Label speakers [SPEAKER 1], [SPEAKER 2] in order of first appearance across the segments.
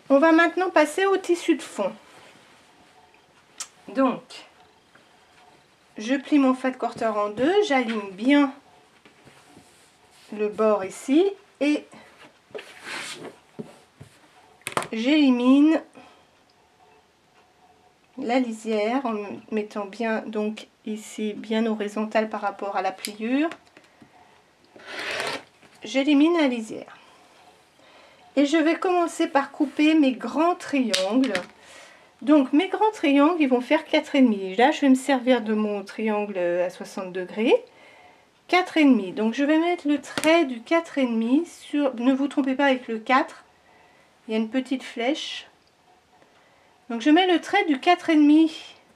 [SPEAKER 1] On va maintenant passer au tissu de fond. Donc, je plie mon fat quarter en deux, j'aligne bien le bord ici et j'élimine la lisière en mettant bien donc ici bien horizontal par rapport à la pliure. J'élimine la lisière et je vais commencer par couper mes grands triangles. Donc mes grands triangles, ils vont faire 4,5. Là, je vais me servir de mon triangle à 60 degrés. 4,5. Donc je vais mettre le trait du 4,5 sur... Ne vous trompez pas avec le 4. Il y a une petite flèche. Donc je mets le trait du 4,5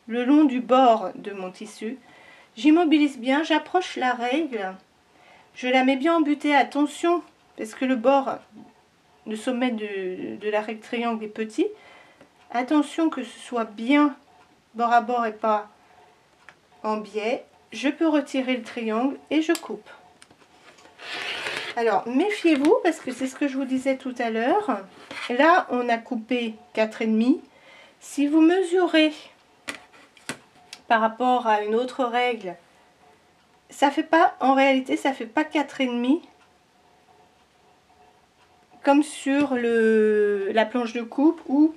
[SPEAKER 1] le long du bord de mon tissu. J'immobilise bien, j'approche la règle. Je la mets bien en butée. Attention, parce que le bord, le sommet de la règle triangle est petit. Attention que ce soit bien bord à bord et pas en biais. Je peux retirer le triangle et je coupe. Alors méfiez-vous parce que c'est ce que je vous disais tout à l'heure. Là on a coupé 4,5. Si vous mesurez par rapport à une autre règle, ça fait pas, en réalité ça fait pas 4,5 comme sur la planche de coupe, où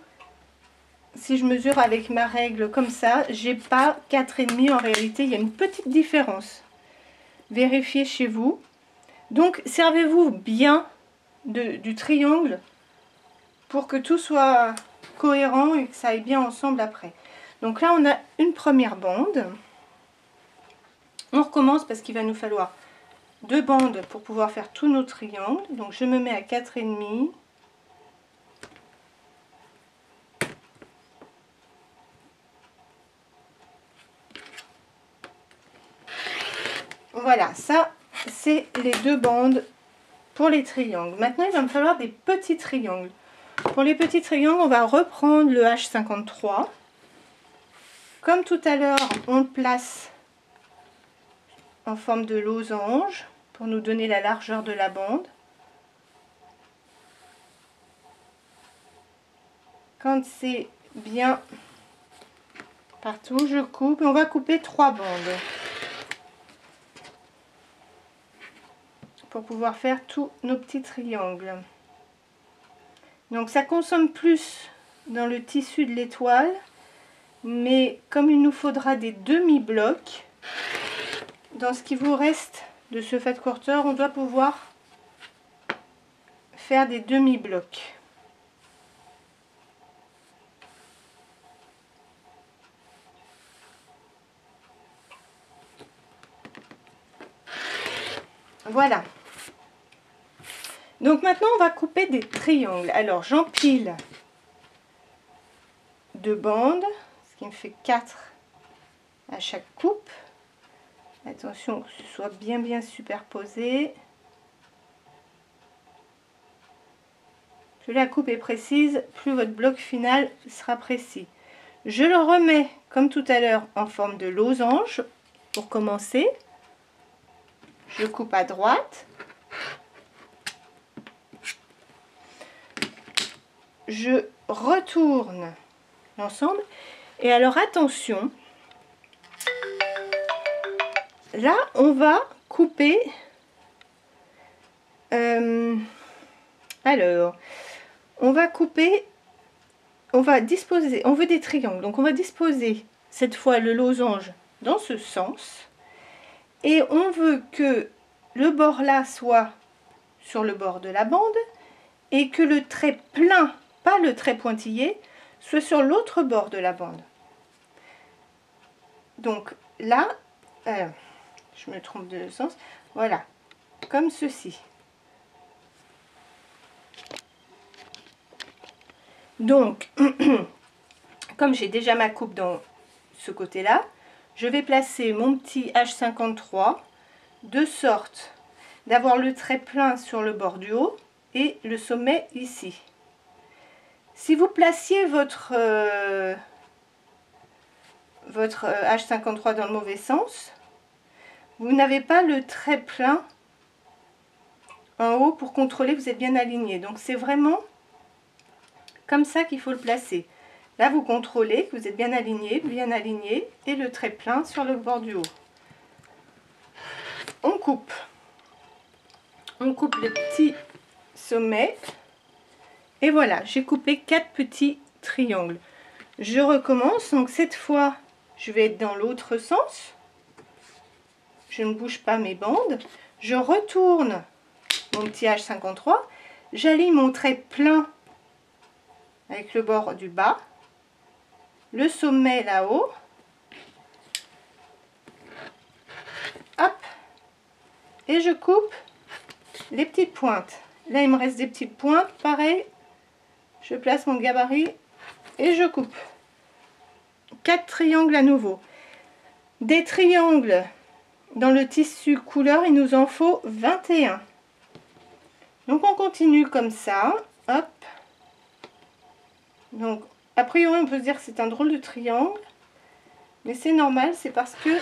[SPEAKER 1] si je mesure avec ma règle comme ça, j'ai pas 4,5. En réalité, il y a une petite différence. Vérifiez chez vous. Donc, servez-vous bien du triangle pour que tout soit cohérent et que ça aille bien ensemble après. Donc là, on a une première bande. On recommence parce qu'il va nous falloir 2 bandes pour pouvoir faire tous nos triangles. Donc, je me mets à 4,5. Voilà, ça c'est les 2 bandes pour les triangles. Maintenant il va me falloir des petits triangles. Pour les petits triangles, on va reprendre le H53. Comme tout à l'heure, on le place en forme de losange pour nous donner la largeur de la bande. Quand c'est bien partout, je coupe et on va couper 3 bandes pour pouvoir faire tous nos petits triangles. Donc ça consomme plus dans le tissu de l'étoile, mais comme il nous faudra des demi-blocs, dans ce qui vous reste de ce fat quarter, on doit pouvoir faire des demi-blocs. Voilà. Donc maintenant on va couper des triangles. Alors j'empile 2 bandes, ce qui me fait 4 à chaque coupe. Attention que ce soit bien superposé. Plus la coupe est précise, plus votre bloc final sera précis. Je le remets comme tout à l'heure en forme de losange pour commencer. Je coupe à droite. Je retourne l'ensemble. Et alors attention, là on va couper. Alors, on va couper, on va disposer, on veut des triangles, donc on va disposer cette fois le losange dans ce sens. Et on veut que le bord là soit sur le bord de la bande et que le trait plein, pas le trait pointillé, soit sur l'autre bord de la bande. Donc là, je me trompe de sens, voilà, comme ceci. Donc, comme j'ai déjà ma coupe dans ce côté-là, je vais placer mon petit H53 de sorte d'avoir le trait plein sur le bord du haut et le sommet ici. Si vous placiez votre H53 dans le mauvais sens, vous n'avez pas le trait plein en haut pour contrôler que vous êtes bien aligné. Donc c'est vraiment comme ça qu'il faut le placer. Là, vous contrôlez que vous êtes bien aligné, et le trait plein sur le bord du haut. On coupe les petits sommets, et voilà, j'ai coupé 4 petits triangles. Je recommence, donc cette fois, je vais être dans l'autre sens. Je ne bouge pas mes bandes. Je retourne mon petit H53. J'aligne mon trait plein avec le bord du bas. Le sommet là-haut. Hop. Et je coupe les petites pointes. Là, il me reste des petites pointes. Pareil, je place mon gabarit et je coupe. 4 triangles à nouveau. Des triangles dans le tissu couleur, il nous en faut 21. Donc on continue comme ça. Hop. Donc a priori on peut se dire que c'est un drôle de triangle, mais c'est normal, c'est parce que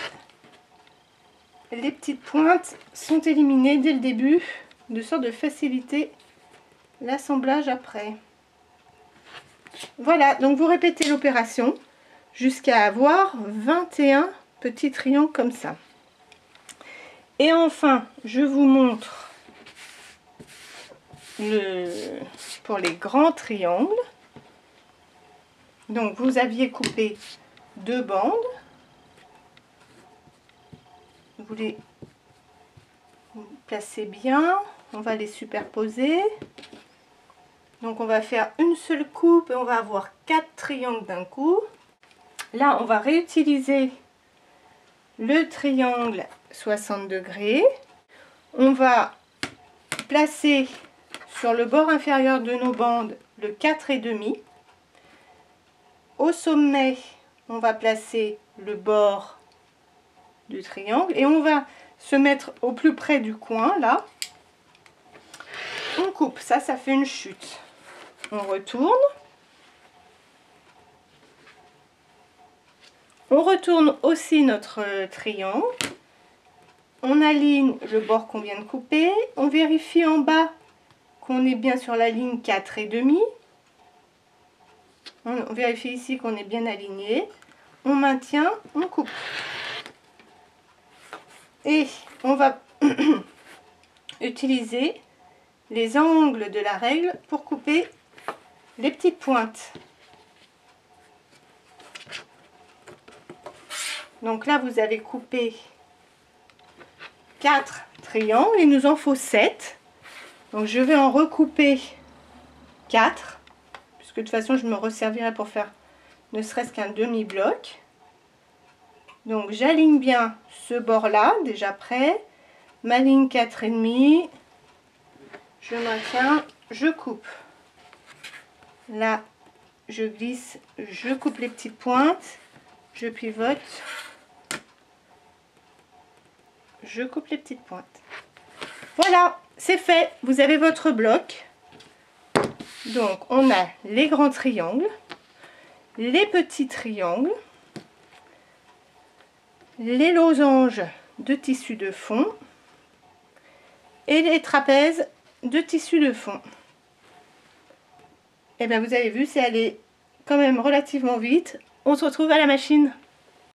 [SPEAKER 1] les petites pointes sont éliminées dès le début, de sorte de faciliter l'assemblage après. Voilà, donc vous répétez l'opération jusqu'à avoir 21 petits triangles comme ça. Et enfin, je vous montre pour les grands triangles. Donc vous aviez coupé 2 bandes. Vous les placez bien. On va les superposer. Donc on va faire une seule coupe et on va avoir 4 triangles d'un coup. Là, on va réutiliser le triangle 60 degrés. On va placer sur le bord inférieur de nos bandes le 4,5. Au sommet, on va placer le bord du triangle et on va se mettre au plus près du coin là. On coupe, ça fait une chute. On retourne. On retourne aussi notre triangle. On aligne le bord qu'on vient de couper. On vérifie en bas qu'on est bien sur la ligne 4,5. On vérifie ici qu'on est bien aligné. On maintient, on coupe. Et on va utiliser les angles de la règle pour couper les petites pointes. Donc là, vous avez coupé 4 triangles. Il nous en faut 7. Donc je vais en recouper 4. Puisque de toute façon, je me resservirai pour faire ne serait-ce qu'un demi-bloc. Donc j'aligne bien ce bord-là, déjà prêt. Ma ligne 4,5. Je maintiens, je coupe. Là, je glisse, je coupe les petites pointes. Je pivote. Je coupe les petites pointes. Voilà, c'est fait. Vous avez votre bloc. Donc, on a les grands triangles, les petits triangles, les losanges de tissu de fond et les trapèzes de tissu de fond. Et bien, vous avez vu, c'est allé quand même relativement vite. On se retrouve à la machine.